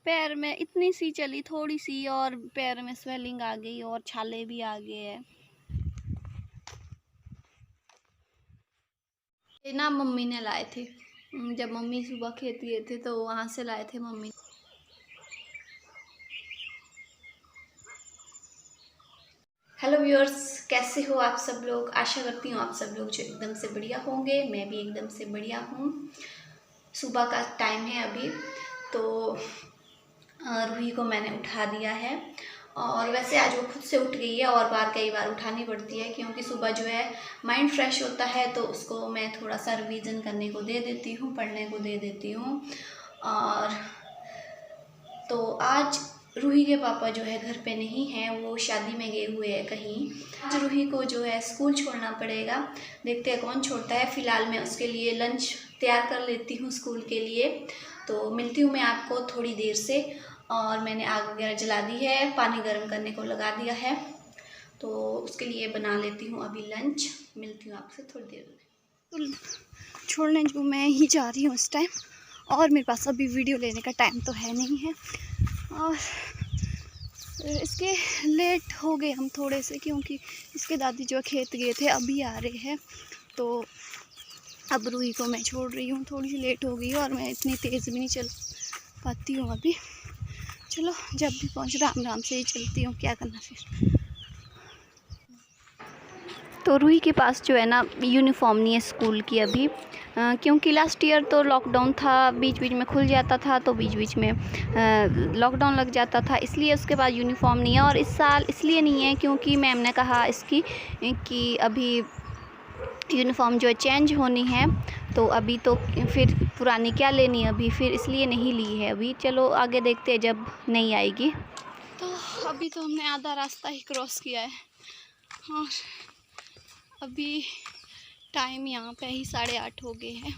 पैर में इतनी सी चली, थोड़ी सी, और पैर में स्वेलिंग आ गई और छाले भी आ गए हैं। ये ना मम्मी ने लाए थे, जब मम्मी सुबह खेत गए थे तो वहाँ से लाए थे मम्मी। हेलो व्यूअर्स, कैसे हो आप सब लोग। आशा करती हूँ आप सब लोग जो एकदम से बढ़िया होंगे। मैं भी एकदम से बढ़िया हूँ। सुबह का टाइम है अभी, तो रूही को मैंने उठा दिया है। और वैसे आज वो खुद से उठ गई है, और कई बार उठानी पड़ती है क्योंकि सुबह जो है माइंड फ्रेश होता है, तो उसको मैं थोड़ा सा रिवीजन करने को दे देती हूँ, पढ़ने को दे देती हूँ। और तो आज रूही के पापा जो है घर पे नहीं हैं, वो शादी में गए हुए हैं कहीं। आज रूही को जो है स्कूल छोड़ना पड़ेगा, देखते हैं कौन छोड़ता है। फ़िलहाल मैं उसके लिए लंच तैयार कर लेती हूँ स्कूल के लिए, तो मिलती हूँ मैं आपको थोड़ी देर से। और मैंने आग वगैरह जला दी है, पानी गर्म करने को लगा दिया है, तो उसके लिए बना लेती हूँ अभी लंच। मिलती हूँ आपसे थोड़ी देर में। छोड़ने जो मैं ही जा रही हूँ इस टाइम, और मेरे पास अभी वीडियो लेने का टाइम तो है नहीं है। और इसके लेट हो गए हम थोड़े से, क्योंकि इसके दादी जो खेत गए थे अभी आ रहे हैं, तो अब रूही को मैं छोड़ रही हूँ। थोड़ी सी लेट हो गई और मैं इतनी तेज़ भी नहीं चल पाती हूँ अभी। चलो जब भी पहुँच राम राम से ही चलती हूँ, क्या करना फिर। तो रूही के पास जो है ना यूनिफॉर्म नहीं है स्कूल की अभी, क्योंकि लास्ट ईयर तो लॉकडाउन था, बीच बीच में खुल जाता था, तो बीच बीच में लॉकडाउन लग जाता था, इसलिए उसके बाद यूनिफॉर्म नहीं है। और इस साल इसलिए नहीं है क्योंकि मैम ने कहा इसकी कि अभी यूनिफॉर्म जो है चेंज होनी है, तो अभी तो फिर पुरानी क्या लेनी है अभी, फिर इसलिए नहीं ली है अभी। चलो आगे देखते हैं जब नहीं आएगी। तो अभी तो हमने आधा रास्ता ही क्रॉस किया है, और अभी टाइम यहाँ पे ही 8:30 हो गए हैं।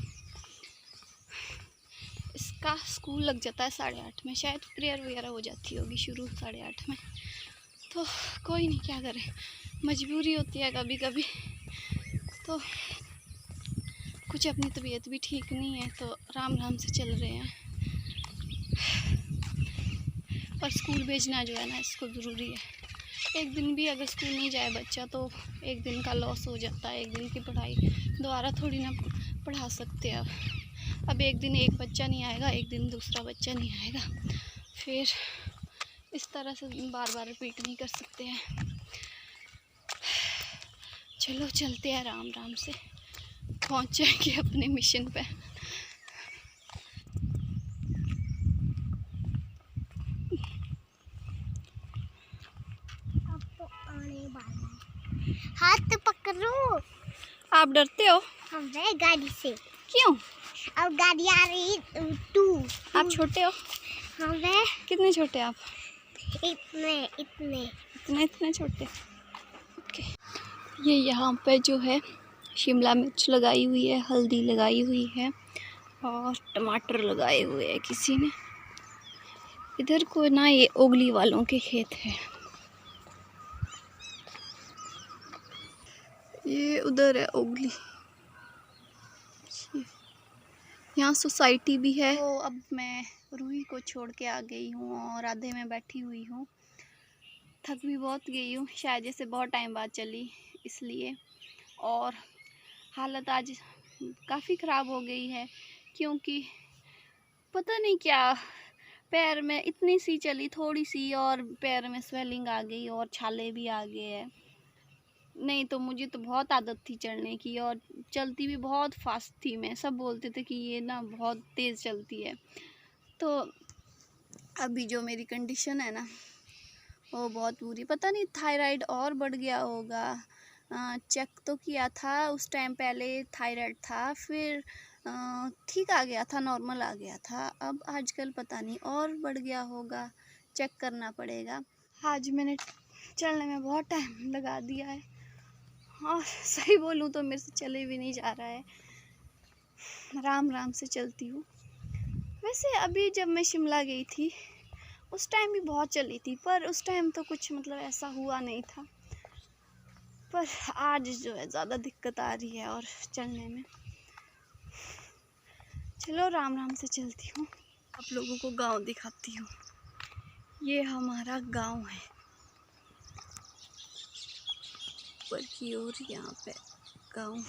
इसका स्कूल लग जाता है 8:30 में, शायद प्रेयर वगैरह हो जाती होगी शुरू 8:30 में। तो कोई नहीं, क्या करें, मजबूरी होती है कभी कभी। तो कुछ अपनी तबीयत भी ठीक नहीं है, तो राम राम से चल रहे हैं। पर स्कूल भेजना जो है ना इसको ज़रूरी है। एक दिन भी अगर स्कूल नहीं जाए बच्चा तो एक दिन का लॉस हो जाता है। एक दिन की पढ़ाई दोबारा थोड़ी ना पढ़ा सकते हैं। अब एक दिन एक बच्चा नहीं आएगा, एक दिन दूसरा बच्चा नहीं आएगा, फिर इस तरह से बार बार रिपीट नहीं कर सकते हैं। चलो चलते हैं, राम राम से पहुँच जाएंगे अपने मिशन पे। अब तो आने वाला है। हाथ पकड़ो। आप डरते हो हमें गाड़ी से? क्यों? अब गाड़ी आ रही तू। आप छोटे हो? हमें कितने छोटे आप? इतने इतने इतने इतने छोटे। ओके। ये यहाँ पे जो है शिमला मिर्च लगाई हुई है, हल्दी लगाई हुई है, और टमाटर लगाए हुए हैं किसी ने। इधर को ना ये ओगली वालों के खेत है। ये उधर है ओगली, यहाँ सोसाइटी भी है। तो अब मैं रूही को छोड़ के आ गई हूँ और आधे में बैठी हुई हूँ। थक भी बहुत गई हूँ, शायद जैसे बहुत टाइम बाद चली इसलिए। और हालत आज काफ़ी ख़राब हो गई है, क्योंकि पता नहीं क्या, पैर में इतनी सी चली, थोड़ी सी, और पैर में स्वेलिंग आ गई और छाले भी आ गए हैं। नहीं तो मुझे तो बहुत आदत थी चढ़ने की, और चलती भी बहुत फास्ट थी मैं। सब बोलते थे कि ये ना बहुत तेज़ चलती है। तो अभी जो मेरी कंडीशन है ना वो बहुत बुरी, पता नहीं थायराइड और बढ़ गया होगा। चेक तो किया था उस टाइम, पहले थायराइड था, फिर ठीक आ गया था, नॉर्मल आ गया था। अब आजकल पता नहीं और बढ़ गया होगा, चेक करना पड़ेगा। आज मैंने चलने में बहुत टाइम लगा दिया है, और सही बोलूँ तो मेरे से चले भी नहीं जा रहा है। राम राम से चलती हूँ। वैसे अभी जब मैं शिमला गई थी उस टाइम भी बहुत चली थी, पर उस टाइम तो कुछ मतलब ऐसा हुआ नहीं था। पर आज जो है ज़्यादा दिक्कत आ रही है और चलने में। चलो राम राम से चलती हूँ। आप लोगों को गांव दिखाती हूँ। ये हमारा गांव है, ऊपर की ओर यहाँ पे गांव है।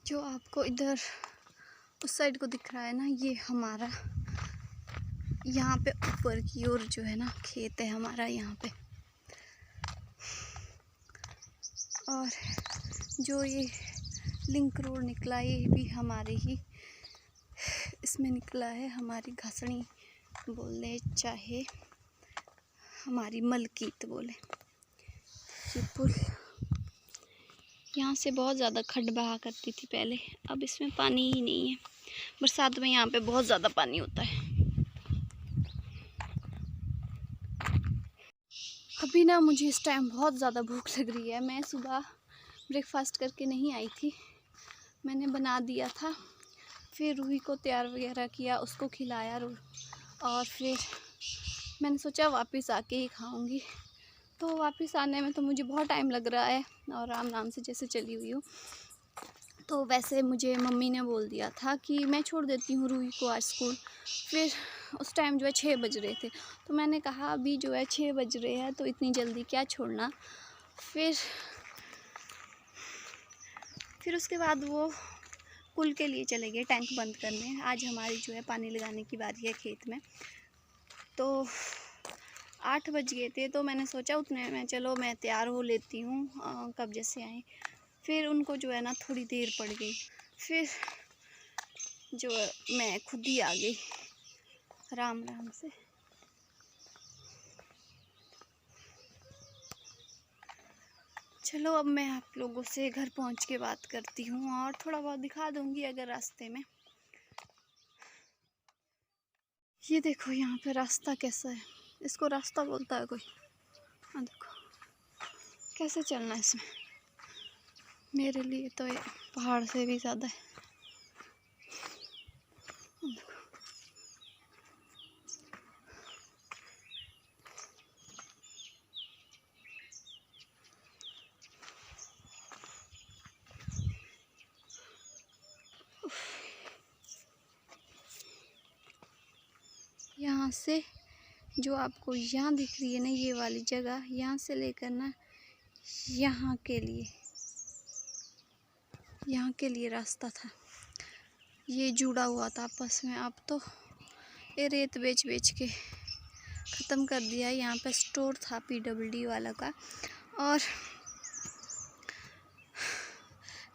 जो आपको इधर उस साइड को दिख रहा है ना, ये हमारा यहाँ पे ऊपर की ओर जो है ना खेत है हमारा यहाँ पे। और जो ये लिंक रोड निकला ये भी हमारे ही इसमें निकला है, हमारी घासनी बोले चाहे हमारी मलकीत बोले। ये पुल यहाँ से बहुत ज़्यादा खड्ड बहा करती थी पहले, अब इसमें पानी ही नहीं है। बरसात में यहाँ पे बहुत ज़्यादा पानी होता है। अभी ना मुझे इस टाइम बहुत ज़्यादा भूख लग रही है। मैं सुबह ब्रेकफास्ट करके नहीं आई थी, मैंने बना दिया था, फिर रूही को तैयार वगैरह किया, उसको खिलाया और फिर मैंने सोचा वापस आके ही खाऊंगी। तो वापस आने में तो मुझे बहुत टाइम लग रहा है और आराम से जैसे चली हुई हूँ। तो वैसे मुझे मम्मी ने बोल दिया था कि मैं छोड़ देती हूँ रूही को आज स्कूल। फिर उस टाइम जो है 6 बज रहे थे, तो मैंने कहा अभी जो है 6 बज रहे हैं तो इतनी जल्दी क्या छोड़ना। फिर उसके बाद वो पुल के लिए चले गए टैंक बंद करने। आज हमारी जो है पानी लगाने की बारी है खेत में। तो 8 बज गए थे, तो मैंने सोचा उतने में चलो मैं तैयार हो लेती हूँ कब जैसे आए। फिर उनको जो है ना थोड़ी देर पड़ गई, फिर जो मैं खुद ही आ गई आराम से। चलो अब मैं आप लोगों से घर पहुंच के बात करती हूँ और थोड़ा बहुत दिखा दूँगी अगर रास्ते में। ये देखो यहाँ पे रास्ता कैसा है, इसको रास्ता बोलता है कोई। हाँ देखो कैसे चलना है इसमें, मेरे लिए तो ये पहाड़ से भी ज़्यादा है। यहाँ से जो आपको यहाँ दिख रही है ना ये वाली जगह, यहाँ से लेकर ना यहाँ के लिए रास्ता था, ये जुड़ा हुआ था आपस में। अब तो ये रेत बेच के ख़त्म कर दिया है। यहाँ पे स्टोर था PWD वाला का और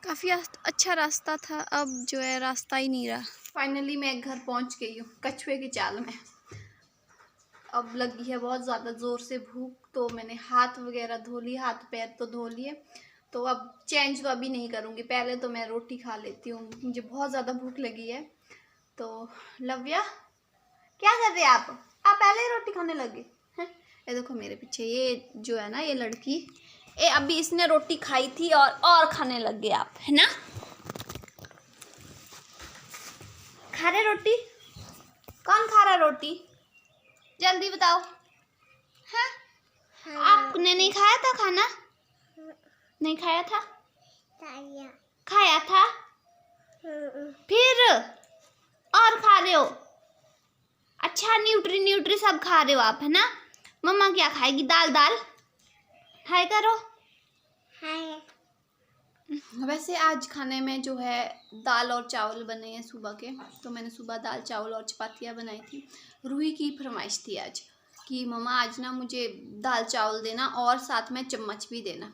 काफ़ी अच्छा रास्ता था, अब जो है रास्ता ही नहीं रहा। फाइनली मैं घर पहुँच गई हूँ कछुए की चाल में। अब लगी है बहुत ज़्यादा ज़ोर से भूख, तो मैंने हाथ वगैरह धो लिए, हाथ पैर तो धो लिए। तो अब चेंज तो अभी नहीं करूँगी, पहले तो मैं रोटी खा लेती हूँ, मुझे बहुत ज़्यादा भूख लगी है। तो लव्या क्या कर रहे हैं आप पहले ही रोटी खाने लगे हैं। ये देखो मेरे पीछे ये जो है ना ये लड़की, ये अभी इसने रोटी खाई थी और खाने लग गए आप, है ना। खा रहे रोटी, कौन खा रहा रोटी जल्दी बताओ। हाँ आपने नहीं खाया था खाना, नहीं खाया था, खाया था फिर और खा रहे हो। अच्छा न्यूट्री सब खा रहे हो आप, है ना। मम्मा क्या खाएगी, दाल खाए करो। वैसे आज खाने में जो है दाल और चावल बने हैं सुबह के, तो मैंने सुबह दाल चावल और चपातियाँ बनाई थी। रूही की फरमाइश थी आज कि मम्मा आज ना मुझे दाल चावल देना और साथ में चम्मच भी देना।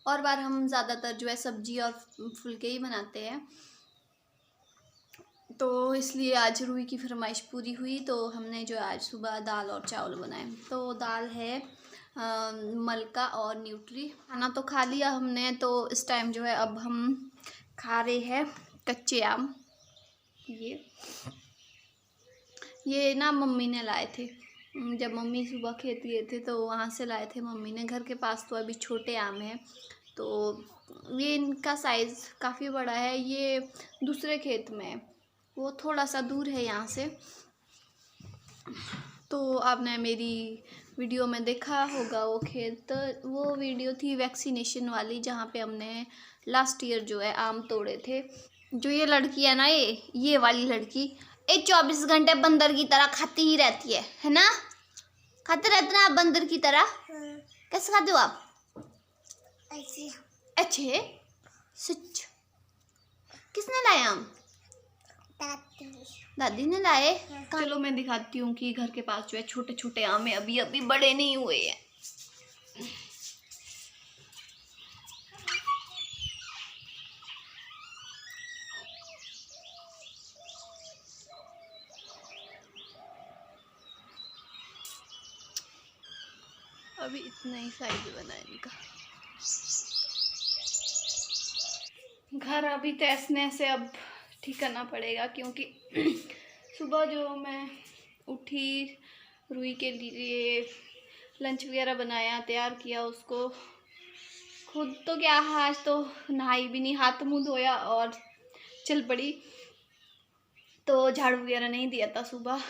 और बार हम ज़्यादातर जो है सब्जी और फुलके ही बनाते हैं, तो इसलिए आज रूही की फरमाइश पूरी हुई, तो हमने जो आज सुबह दाल और चावल बनाए। तो दाल है मलका और न्यूट्री। खाना तो खा लिया हमने, तो इस टाइम जो है अब हम खा रहे हैं कच्चे आम। ये ना मम्मी ने लाए थे, जब मम्मी सुबह खेत गए थे तो वहाँ से लाए थे मम्मी ने। घर के पास तो अभी छोटे आम हैं, तो ये इनका साइज़ काफ़ी बड़ा है। ये दूसरे खेत में है, वो थोड़ा सा दूर है यहाँ से। तो आपने मेरी वीडियो में देखा होगा वो खेत, वो वीडियो थी वैक्सीनेशन वाली, जहाँ पे हमने लास्ट ईयर जो है आम तोड़े थे। जो ये लड़की है ना, ये वाली लड़की, ये 24 घंटे बंदर की तरह खाती ही रहती है ना? खाते रहते ना आप बंदर की तरह? कैसे खाते हो आप? ऐसे अच्छे सच। किसने लाए आम? दादी ने लाए। चलो मैं दिखाती हूँ कि घर के पास जो है छोटे छोटे आम है, अभी अभी बड़े नहीं हुए हैं। अभी इतना ही साइज बना है इनका। घर अभी तैसने से अब ठीक करना पड़ेगा, क्योंकि सुबह जो मैं उठी, रूही के लिए लंच वगैरह बनाया, तैयार किया उसको। खुद तो क्या, आज तो नहाई भी नहीं, हाथ मुंह धोया और चल पड़ी। तो झाड़ू वगैरह नहीं दिया था सुबह,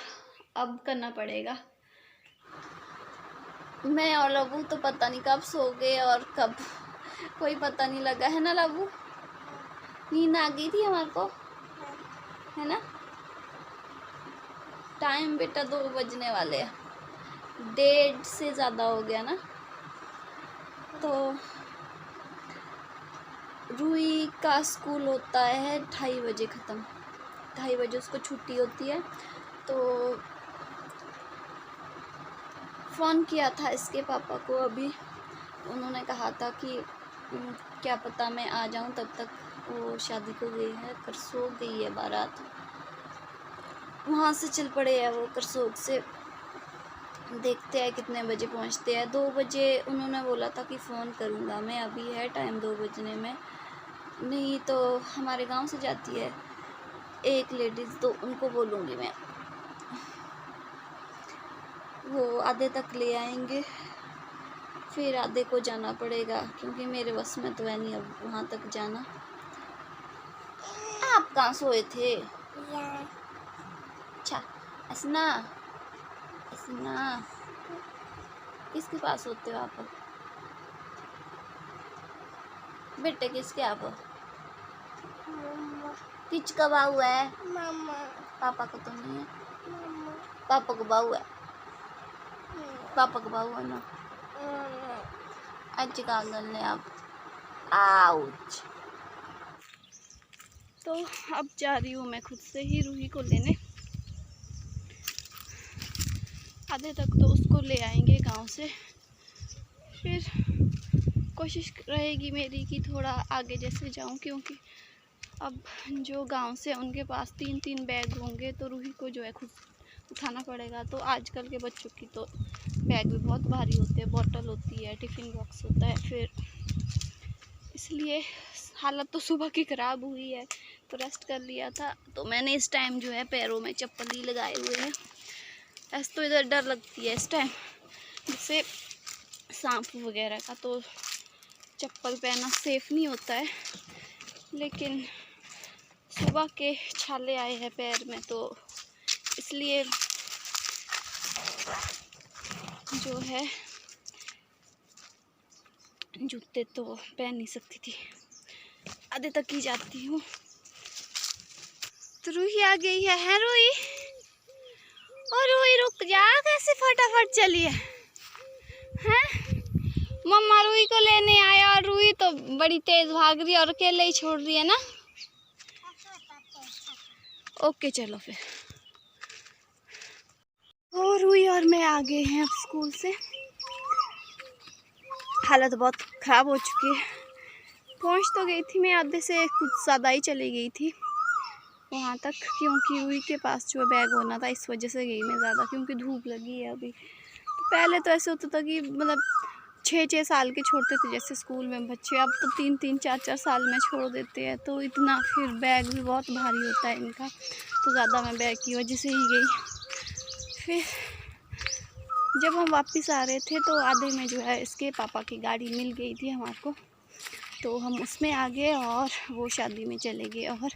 अब करना पड़ेगा। मैं और लबू तो पता नहीं कब सो गए और कब कोई पता नहीं लगा, है ना लबू? नींद आ गई थी हमारे को, है ना? टाइम बेटा 2 बजने वाले हैं, 1:30 से ज़्यादा हो गया ना। तो रूही का स्कूल होता है 2:30 बजे ख़त्म, 2:30 बजे उसको छुट्टी होती है। तो फ़ोन किया था इसके पापा को अभी, उन्होंने कहा था कि क्या पता मैं आ जाऊं तब तक। वो शादी को गई है, करसोग गई है बारात, वहाँ से चल पड़े हैं वो करसोग से। देखते हैं कितने बजे पहुँचते हैं। 2 बजे उन्होंने बोला था कि फ़ोन करूँगा मैं, अभी है टाइम 2 बजने में। नहीं तो हमारे गांव से जाती है एक लेडीज़, तो उनको बोलूँगी मैं, वो आधे तक ले आएंगे, फिर आधे को जाना पड़ेगा, क्योंकि मेरे बस में तो है नहीं अब वहाँ तक जाना। आप कहाँ सोए थे? अच्छा, असना किसके पास होते हो आप? बेटे किसके आप? किसका बाहू है? मामा। पापा को तो नहीं है। पापा को बाहू है। पापा को बाहू है ना। अच्छी काम कर ले आप। आउच। तो अब जा रही हूँ मैं खुद से ही रूही को लेने, आधे तक तो उसको ले आएंगे गांव से। फिर कोशिश रहेगी मेरी कि थोड़ा आगे जैसे जाऊं, क्योंकि अब जो गांव से उनके पास 3-3 बैग होंगे, तो रूही को जो है खुद उठाना पड़ेगा। तो आजकल के बच्चों की तो बैग भी बहुत भारी होते हैं, बॉटल होती है, टिफ़िन बॉक्स होता है, फिर इसलिए हालत तो सुबह की ख़राब हुई है, तो रेस्ट कर लिया था। तो मैंने इस टाइम जो है पैरों में चप्पल ही लगाए हुए हैं। ऐसे तो इधर डर लगती है इस टाइम, जैसे सांप वगैरह का, तो चप्पल पहनना सेफ़ नहीं होता है। लेकिन सुबह के छाले आए हैं पैर में, तो इसलिए जो है जूते तो पहन नहीं सकती थी, आधे तक ही जाती हूँ। तो रूही आ गई है रूही? और रूही रुक जा, कैसे फटाफट चली है हैं? मम्मा रूही को लेने आया और रूही तो बड़ी तेज भाग रही है और अकेले ही छोड़ रही है ना। ओके चलो फिर। और रूही और मैं आ गए हैं अब स्कूल से। हालत बहुत ख़राब हो चुकी है, पहुंच तो गई थी मैं, आधे से कुछ ज़्यादा ही चली गई थी वहाँ तक, क्योंकि रूही के पास जो बैग होना था, इस वजह से गई मैं ज़्यादा, क्योंकि धूप लगी है अभी। तो पहले तो ऐसे होता था कि मतलब 6-6 साल के छोड़ते थे जैसे स्कूल में बच्चे, अब तो 3-3 4-4 साल में छोड़ देते हैं। तो इतना फिर बैग भी बहुत भारी होता है इनका, तो ज़्यादा मैं बैग की वजह से ही गई। फिर जब हम वापस आ रहे थे तो आधे में जो है इसके पापा की गाड़ी मिल गई थी हमारे को, तो हम उसमें आ गए और वो शादी में चले गए। और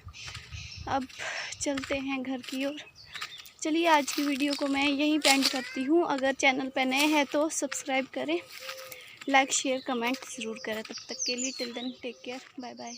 अब चलते हैं घर की ओर, चलिए आज की वीडियो को मैं यहीं पे एंड करती हूँ। अगर चैनल पे नए हैं तो सब्सक्राइब करें, लाइक शेयर कमेंट ज़रूर करें। तब तक के लिए till then take care, bye bye.